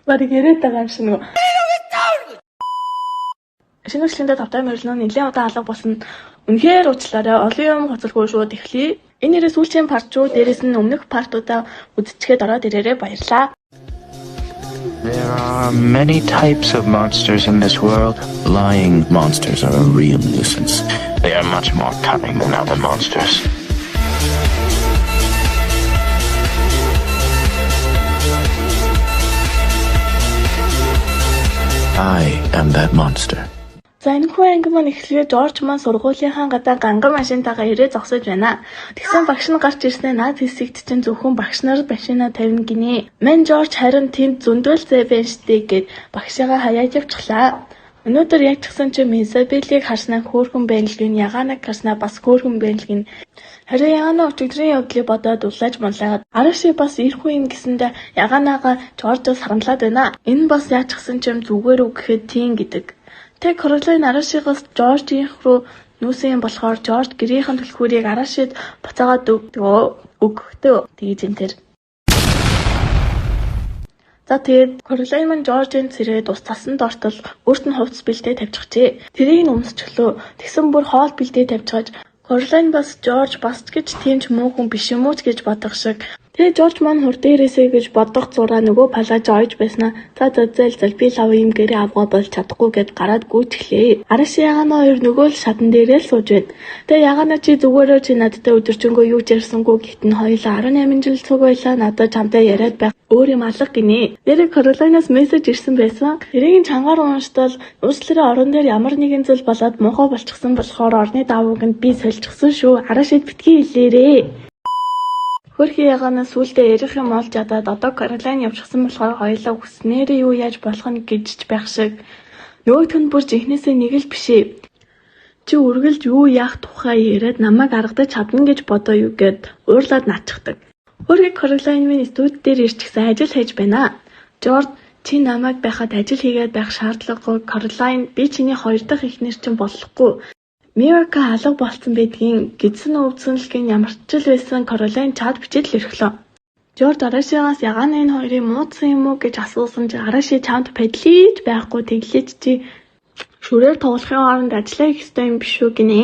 Барыг яриад байгаа юм шиг нөгөө. Шинэ өчлөндөө тавтай мөрөлнөө нэлээд удаа алга болсон. Үнэхээр уучлаарай. Олон юм хоцолгүй шүү тэгэхээр. Энэ нэрээ сүүлчийн партчуу дээрээс нь өмнөх партуудаа үзчихээд ороод ирээрээ баярлаа. There are many types of monsters in this world. Lying monsters are a real nuisance. They are much more cunning than other monsters. I am that monster. За энэ хүн анги маань эхлэгээ Жорж маань сургуулийнхаа гадаа ганган машинтайгаа ирээ зогсож байна. Тэгсэн багш нь гарч ирснээр наад хэсэгт чинь зөвхөн багш нар машина тавина гинэ. Мэн Жорж харин тэнд зөндөл зэвэн штэ гэд багшаагаа хаяаж явчихлаа. Өнөөдөр яг чгсэн чинь Изабелийг харснаа хөөрхөн байна л гин, Ягааныг харснаа бас хөөрхөн байна л гин. Харин Ягаана өчигдрийн явдлыг бодоод улааж мунлаад Араши бас ирэх үе гэсэндээ Ягаанаагаа Жоржоос харамлаад байна. Энэ бас яаж чгсэн чинь зүгээр үг гэхэд тийм гэдэг. Тэг Каролайн Арашигаас Жоржийнх руу нүүсэн болохоор Жорж гэрийнхэн түлхүүрийг Арашид буцаагаад өгөхдөө тэгж энэ тэр. За тэгээд Каролайн маань Жоржийн цэрээ тус цасанд ортол өөрт нь хувцас бэлдээ тавьчихжээ. Тэрийг нь өмсчлөө. Тэгсэн бүр хоол бэлдээ тавьчихаж Каролайн бас Жорж бас ч гэж тийм ч муу хүн биш юм уу ч гэж бодох шиг. Тэгээ Жорж маань хур дээрээсээ гэж бодох зураа нөгөө палаж ойж байснаа. За би лав юм гэрээ авгаа болж чадахгүй гэд гараад гүйчихлээ. Араши Ягаана хоёр нөгөө л шатан дээрээ л сууж байна. Тэгээ Ягаана чи зүгээрөө чи надтай өдөржингөө юу ч ярьсангүй гэтэн хоёлаа 18 жил цуг байлаа надад чамтай яриад байх. Өөр юм алга гинэ. Нэрээ Каролайнаас мессеж ирсэн байсан. Тэрийг чангаар уншдал уучлаарай орон дээр ямар нэгэн зүйл болоод муухай болчихсон болохоор орны даавууг нь би сольчихсон шүү. Арашид битгий хэлээрээ. Хөрхи Ягаана сүулдэ ярих юм олж чадаад одоо Каролайн явчихсан болохоор хоёлаа хүснээрээ юу яаж болох нь гэж байх шиг. Нөгөөх нь бүр жинхнээсээ нэг л бишээ. Чи үргэлж юу яах тухай яриад намайг аргадаж чадна гэж бодоо юу гэд уурлаад наачдаг. Хөрхи Каролайн минь студ дээр ирчихсэн ажил хийж байна. Жорж чи намайг байхад ажил хийгээд байх шаардлагагүй. Каролайн би чиний хоёр дахь эхнэр чинь болохгүй. Мирака алга болсон байдгийн гэдсэн өвдсөнлгийн ямар ч л байсан Каролайн чад бичээд л өрхлөө. Жорж Арашигаас Ягаана энэ хоёрын муудсан юм уу гэж асуусан чи Араши чамд падлиж байхгүй тэглэж чи шүрээр тоглохын оронд ажиллаа их ёстой юм биш үү гинэ.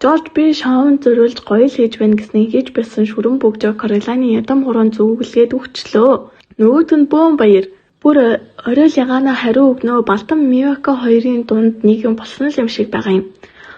Жорж би шоунд зөрүүлж гоё л хийж байна гэсний хийж байсан шүрэн бүгжөө Каролайны ядам хуруунд зүгэлгээд өгчлөө. Нөгөөд нь бөөм баяр. Бүр орой л Ягаана хариу өгнөө Балтан Мирака хоёрын дунд нэг юм болсон юм шиг байгаа юм.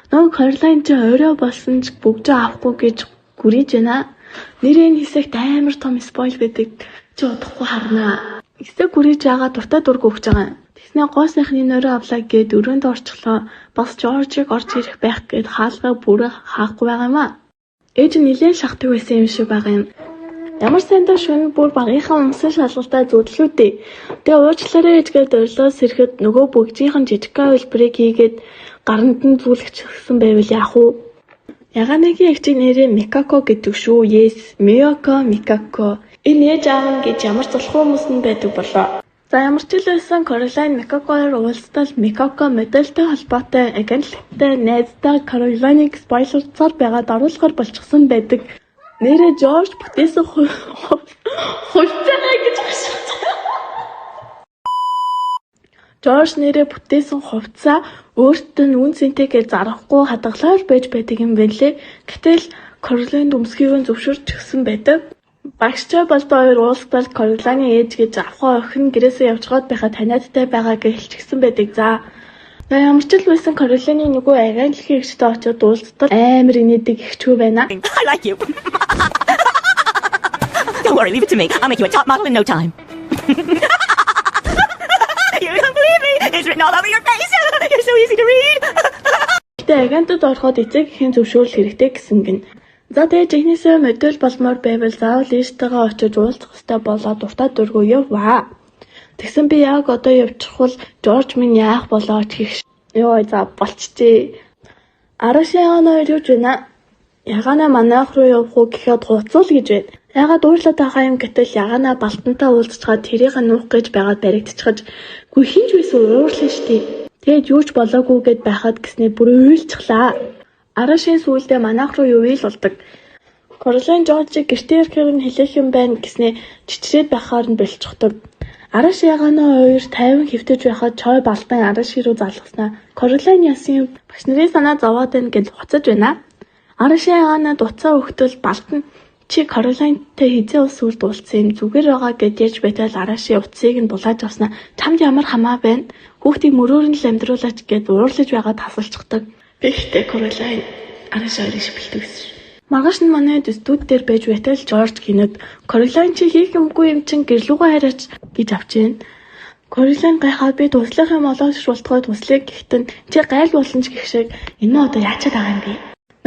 Нөгөө Каролайн ч орой болсон ч бүгдээ авахгүй гэж гүрийж байна. Нэрийн хэсэгт амар том спойл байдаг. Чи удахгүй харнаа. Хэсэг гүрийж байгаа дуртай дург өгч байгаа. Тэснэ гоо сайхны нөрөө авлаа гээд өрөөнд орчлоо. Бас Жоржийг орж ирэх байх гээд хаалгаа бүрэ хаахгүй байгаа юм а. Ээж нь нэлээд шахдаг байсан юм шиг байгаа юм. Ямар сандаа шөнө бүр багийнхаа өмсөн шалгалтаа зүдлүүдээ. Тэгээ уучлаарай гэж өрлөө сэрэхэд нөгөө бүгжийнхэн жижигхэн хөлбөрийг хийгээд гаранд нь зүлгчихсэн байвал яах вэ? Яганагийн эгчийн нэрээ Микако гэдэг шүү. Yes, Микако. Энэ ээж аав гэж ямар залхуу хүмүүс нь байдаг болоо. За ямар ч л байсан Каролайн Микакоор уулзтал Микако модельтэй холбоотой агентлагтай найзтай Каролайныг спойлерцаар байгаад оруулахар болчихсон байдаг. Нэрээ Жорж бүтээсэн хувьцаагаа гэж ашигласан. Жорж нэрээ бүтээсэн хувьцаа өөртөө нь үн цэнтэйгээ зарахгүй хадгалаар байж байдаг юм байлээ. Гэтэл Каролайнд өмсгийг нь зөвшөөрчихсөн байдаг. Багшчаа болтой хоёр уулзтал Каролайны ээж гэж авах охин гэрээсээ явжгаад байхад таниадтай байгааг хэлчихсэн байдаг. За ямар ч л байсан Каролайны нөгөө агентлагийн эгчтэй очиод уулзтал амар инээдэг эгчүү байна. I like you. Don't worry, leave it to me. I'll make you a top model in no time. You don't believe me? It's written all over your face. You're so easy to read. Гэтэ агентд ороход эцэг эхийн зөвшөөрөл хэрэгтэй гэсэн гин. За тэгээ жигнэсээ модель болмоор байвал заавал ээжтэйгээ очиж уулзах хэрэгтэй болоод дуртай дургуу яваа. Тэгсэн би яг одоо явчихвал Жорж минь яах болоо ч гэх. Йоо за болчихжээ. Араши Ягаана юу ч байна. Ягаана манайх руу явах уу гэхэд хуцуул гэж байна. Ягаад уурлаад байгаа юм гэтэл Ягаана Балтантаа уулзчаад тэрийг нуух гэж байгаад баригдчихаж гүй хинж байсан уурлаа штий. Тэгэд юу ч болоогүй гэд байхад гэснээ бүр уйлчихлаа. Арашийн сүүлдээ манайх руу юу ил болдог. Каролайн Жоржийг гэртээ ирэхээр нь хэлэх юм байна гэснээ чичрээд байхаар нь болчихдог. Араши ягааны хоёр 50 хэвтэж байхад Чой балдан Араши руу залгаснаа Королайн ясын багш нарын санаа зовоод байна гэж хуцаж байна. Араши ягааны дуцаа өгтөл балдан чи Королайнтай хизээ ус үр дуулсан юм зүгээр байгаа гэж ярьж байтал Араши утсыг нь булааж авснаа чамд ямар хамаа байна. Хүүхдийг мөрөөр нь л амьдруулаач гэд уурлаж байгаад хасалчихдаг. Бихтэй Королайн Араши хоёрыг шипэлдэг гэсэн. Маргааш нь манай студ дээр байж байтал Жорж гинэд Королайн чи хийх юмгүй юм чин гэрлүүгээ хараач гэж авчээн. Королайн гайхаад би туслах юм олоош болтгой туслыг гэхтэн чи гайл болно ч гэх шиг энэ одоо яачаад байгаа юм бэ?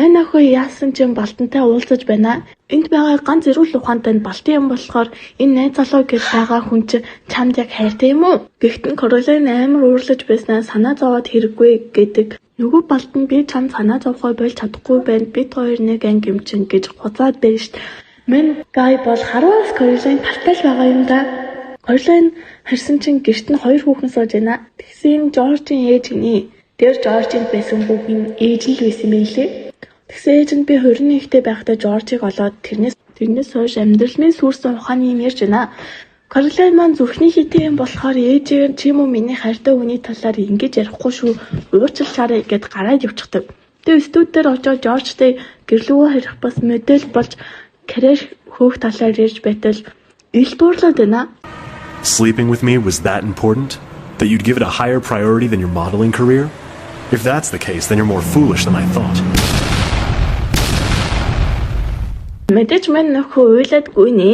Манай охин яасан ч юм балтантай уулзаж байна. Энд байгаа ганц эрүүл ухаантай нь балтын юм болохоор энэ найз залуу гэж байгаа хүн чинь чамд яг хайртай юм уу? Гэхдээ Королайн амар уурлаж байснаа санаа зовоод хэрэггүй гэдэг. Нөгөө балтан би чам санаа зовхой болж чадахгүй байна. Бид хоёр нэг анги юм чинь гэж хуцаад байна шүү дээ. Мен гай бол хараас Королайн талтай л байгаа юм да. Королайн харсан чинь гэрт нь хоёр хүүхэн сууж байна. Тэгсэн Жоржийн ээж гинэ. Тэр Жоржинд байсан хүүхэн ээж л байсан юм лээ. Тэгсэн ээж нь би 21-тэй байхдаа Жоржийг олоод тэрнээс хойш амьдралны сүрсэн ухааны юм ярьж байна. Королайн маань зүрхний хитэн юм болохоор ээжээр чи юм уу миний хайртай хүний талаар ингэж ярихгүй шүү. Уучлаарай гэд гараад явчихдаг. Тэгээ студ дээр очоод Жоржтэй гэрлүүгөө харих бас модель болж карьер хөөх талаар ярьж байтал ил дуурлаад байна. Sleeping with me was that important that you'd give it a higher priority than your modeling career? If that's the case, then you're more foolish than I thought. Мэдээж мань нөхөө уйлаадгүй нэ.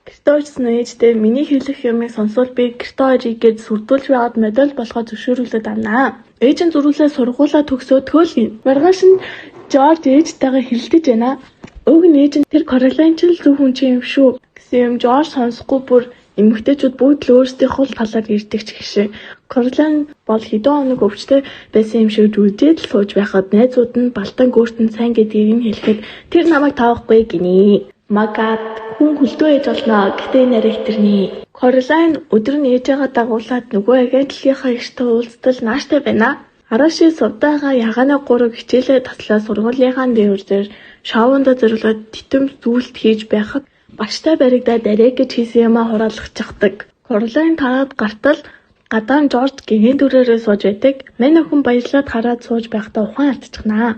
Гэртөөч нээжтэй миний хэлэх юмыг сонсвол би гэртөөжийг гээд сүрдүүлж байгаад модель болохоо зөвшөөрүүлээд авнаа. Ээж нь зөрүүлээ сургуулаа төгсөө төөлгин. Маргааш нь Жорж ээжтэйгээ хэлдэж байна. Өг нь ээж нь тэр Королайн ч л зөв хүн чинь юм шүү гэсэн юм Жорж сонсохгүй бүр эмэгтэйчүүд бүгд л өөрсдийнхөө талаар ярьдаг ч гэшээ. Королайн бол хэдэн хоног өвчтэй байсан юм шиг жүжээд л сууж байхад найзууд нь балтан гүртэн сайн гэдгийг нь хэлэхэд тэр намайг таахгүй гинэ. Магад хүн хөлдөө ээж болно гэтээ нарийнх тэрний. Королайн өдөр нь ээжээгээ дагуулад нөгөө агентлагийнхаа эртээ уулзтал нааштай байна. Араши сувдаага ягааны 3 хичээлээ таслаа сургуулийнхаа дээр шоунд зориулаад титэм зүйлт хийж байхад багштай баригдаад арай гэж хийсэн юмаа хураалгах чахдаг. Королайн тараад гартал гадаан Жорж гэгэн дүрээрээ сууж байдаг. Мань охин баярлаад хараад сууж байхдаа ухаан алдчихнаа.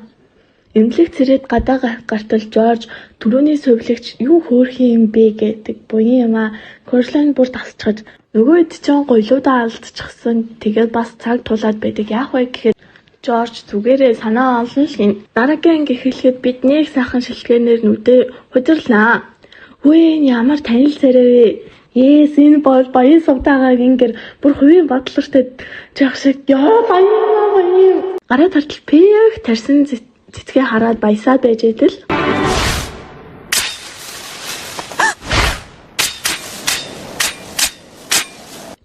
Эмнэлэг цэрээд гадаа гартал Жорж түрүүний сувлагч юу хөөрх юм бэ гэдэг буян юмаа Королайн бүр тасчиж нөгөө хэд ч гойлуудаа алдчихсан. Тэгээд бас цаг тулаад байдаг. Яах вэ гэхэд Жорж зүгээрээ санаа олно л гин. Дараагийн анги эхлэхэд бид нэг сайхан шилтгээнээр нүдээ худирлнаа. Хөөе ямар танил сарай. Энэ бол баян сувдаагааг ингэр бүр хувийн бодлоготой жаах шиг яа баян. Гараа тартал пэх тарсан цэцгээ хараад баясаад байж идэл.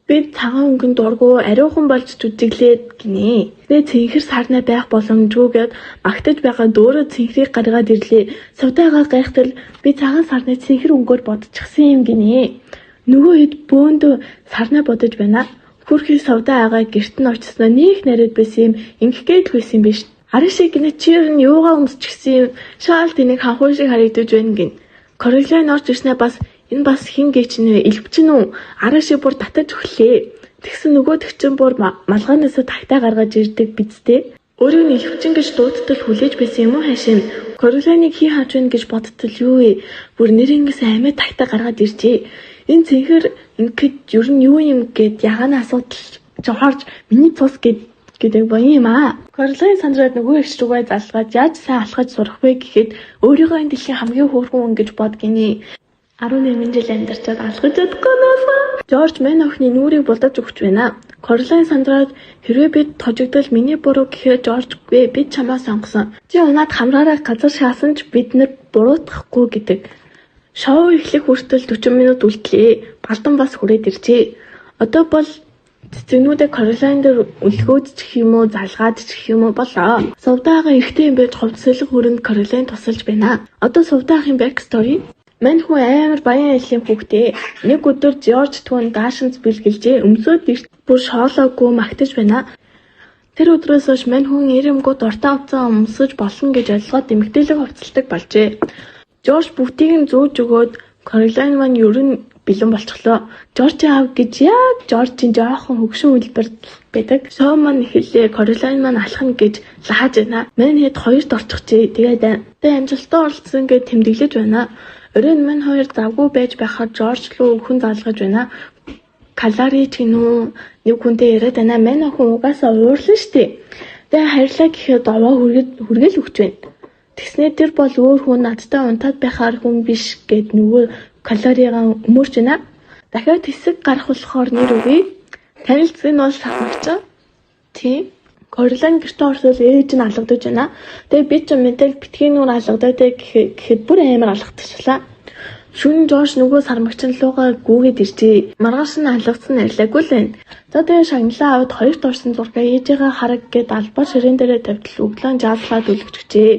Би цагаан өнгөн дургу ариухан болж жүжиглээд гинэ. Нэ цэнхэр сарнаа байх боломжгүй гэд магтаж байгаа дөөрөө цэнхрийг гаргаад ирлээ. Сувдаагаа гайхтал би цагаан сарны цэнхэр өнгөөр бодчихсан юм гинэ. Нөгөө хэд бөөндөө сарнаа бодож байна. Хүрхий сувдаагаа гэрт нь очсноо нэг нарийд байсан юм ингэхгээд л байсан юм биш. Араши гинэ чи юу юугаа өмсчихсэн юм. Шаал тэнийг ханхуй шиг харагдаж байна гин. Королайн орж ирснээр бас энэ бас хин гээч нэ элвчин үү? Араши бүр татаж өглөө. Тэгсэн нөгөө төгчөн бүр малгаанаас тагтаа гаргаж ирдэг бидтэй. Өөрийг нь элвчин гэж дуудтал хүлээж байсан юм уу хаашаа? Королайныг хий хаач вэ гэж бодтол юу вэ? Бүр нэрэнгээс амиа тагтаа гаргаад иржээ. Энэ цэнхэр ингээд ер нь юу юм гэд ягааны асуудал Жорж миний цус гэдэг боён юм аа. Королайн сандраад нөгөө ихч рүүгээ залгаад яаж сайн алхаж сурах вэ гэхэд өөрийгөө энэ дэлхийн хамгийн хөөрхөн хүн гэж бодгиний. 18 жил амьдарчаад алхаж чадахгүй наасаа. Жорж мань охины нүрийг булдаж өгч байна. Королайн сандраад хэрвээ бид тожигдол миний буруу гэхээр Жорж гээ би чамаа сонгосон. Чи унаад хамраараа газар шаасан ч бид нар буруутгахгүй гэдэг. Шоу эхлэх хүртэл 40 минут үлдлээ. Балдан бас хүрээд иржээ. Одоо бол цэцэгнүүдээ Королайн дээр үлгөөдчих юм уу, залгаад чих юм уу болоо. Сувдаага ихтэй юм байж хувцсэлэг хүрээнд Королайн тусалж байна. Одоо сувдаагийн back story. Мань хүн амар баян айлын хүүхдээ. Нэг өдөр Жорж түүн даашинз бэлгэлжээ. Өмсөд ирт бүр шоолоогүй магтаж байна. Тэр өдрөөс хойш мань хүн эремгүүд уртаа уцаа өмсөж болно гэж ойлгоод эмгтээлэг хувцалдаг болжээ. Жорж бүгдийг нь зөөж өгөөд Королайн маань ер нь бэлэн болчихлоо. Жоржийн аав гэж яг Жоржийн жоохон хөгшин үлбэр байдаг. Шоу маань эхэллээ. Каролайн маань алхна гэж лааж байна. Мань хэд хоёрт орчихжээ. Тэгээд амжилттай оролцсон гэж тэмдэглэж байна. Оройн мань хоёр завгүй байж байхад Жорж руу хүн залгаж байна. Калари ч гинүү нэг хүнтэй яриад байна. Мань охин угаасаа уурлаа штэ. Тэгээ харьлаа гэхэд овоо хүргэл өгч байна. Тэгснээр тэр бол өөр хүн надтай унтаад байхаар хүн биш гэд нөгөө Каларигаа өмөрч байна. Дахиад хэсэг гарах болохоор нэр өгье. Танилцсан нь бол сармагч. Тийм. Каролайн гэртээ орсол ээж нь алгадаж байна. Тэгээ би ч мэдээл битгий нүр алгадаад гэхэд бүр амар алгадчихлаа. Шүн Жорж нөгөө сармагч нь луугаа гүгээд иржээ. Маргааш нь алгадсан арилаагүй л байна. За тэгээ шагналаа аваад хоёрт орсон зургаа ээжигээ хараг гэд албаа ширээн дээрээ тавьтал өглөө жаадлаад үлгэрчээ.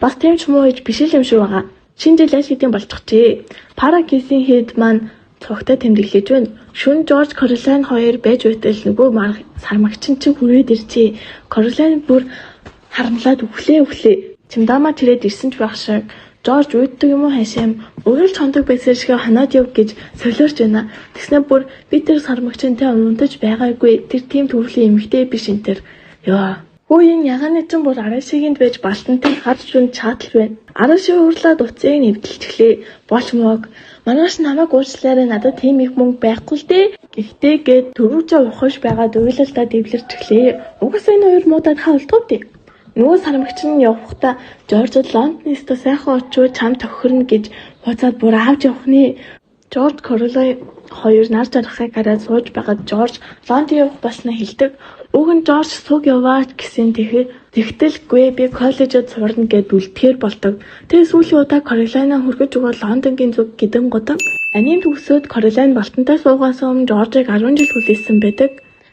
Бас тийм ч муу ээж биш юм шиг байгаа. Шинэ жил аль хэдийн болчихжээ. Паракисийн хэд маань цогтой тэмдэглэж байна. Шүн Жорж Каролайн хоёр байж байтал нөгөө сармагчин чинь хүрээд иржээ. Каролайн бүр харамлаад өглөө. Чимдамаа чирээд ирсэн ч байх шиг. Жорж үйддэг юм уу хаашаа өөрөө ч хондог байсан шиг ханаад яв гэж солиорч байна. Тэгснэ бүр би тэр сармагчтай унтаж байгаагүй. Тэр тийм төрлийн эмэгтэй биш энэ тэр. Яа. Хөөе ягааны чинь бүр арай шигэнд байж балтантай хад шүн чаатал байна. Арай шиг уурлаад уцыг нэвдэлчихлээ. Болж моог. Манайш намайг уучлаарай надад тийм их мөнгө байхгүй л дээ. Гэхдээ гээд төрүүжээ ухаж байгаад уйлалдаа дэвлэрчихлээ. Угсаа энэ хоёр муудаад хаалтгүй дээ. Нөгөө сармагч нь явахдаа Жоржд Лондонист сайхан очив чам тохирно гэж хуцаад бүр авч явах нэ. Жорж Каролайн хоёр нар жаргахыг хараад сууж байгаад Жорж Лондон явах болсноо хэлдэг. Уг нь Жорж суг яваач гэсэн тэгтэлгүй би коллежид сурна гэд үлдэхэр болдог. Тэгээ сүүлийн удаа Каролайнаа хүргэж өгөө Лондонгийн зүг гидэн гудам. Анийн төгсөөд Каролайн Балтантай суугаас өмнө Жоржийг 10 жил хүлээсэн байдаг.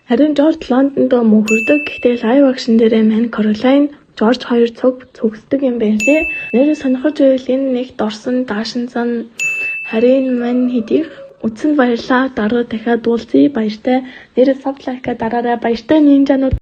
Харин Жорж Лондонд мөнхөрдөг. Гэхдээ лайв акшн дээрээ мань Каролайн Жорж хоёр цогцдог юм байна лээ. Нэрээ сонирхож байвал энэ нэгт орсон даашинсан харин мань хэдих үтсэн баярлаа. Дараа дахиад уулзъя баяртай. Нэрээ саб лайка дараарай баяртай нинжанууд.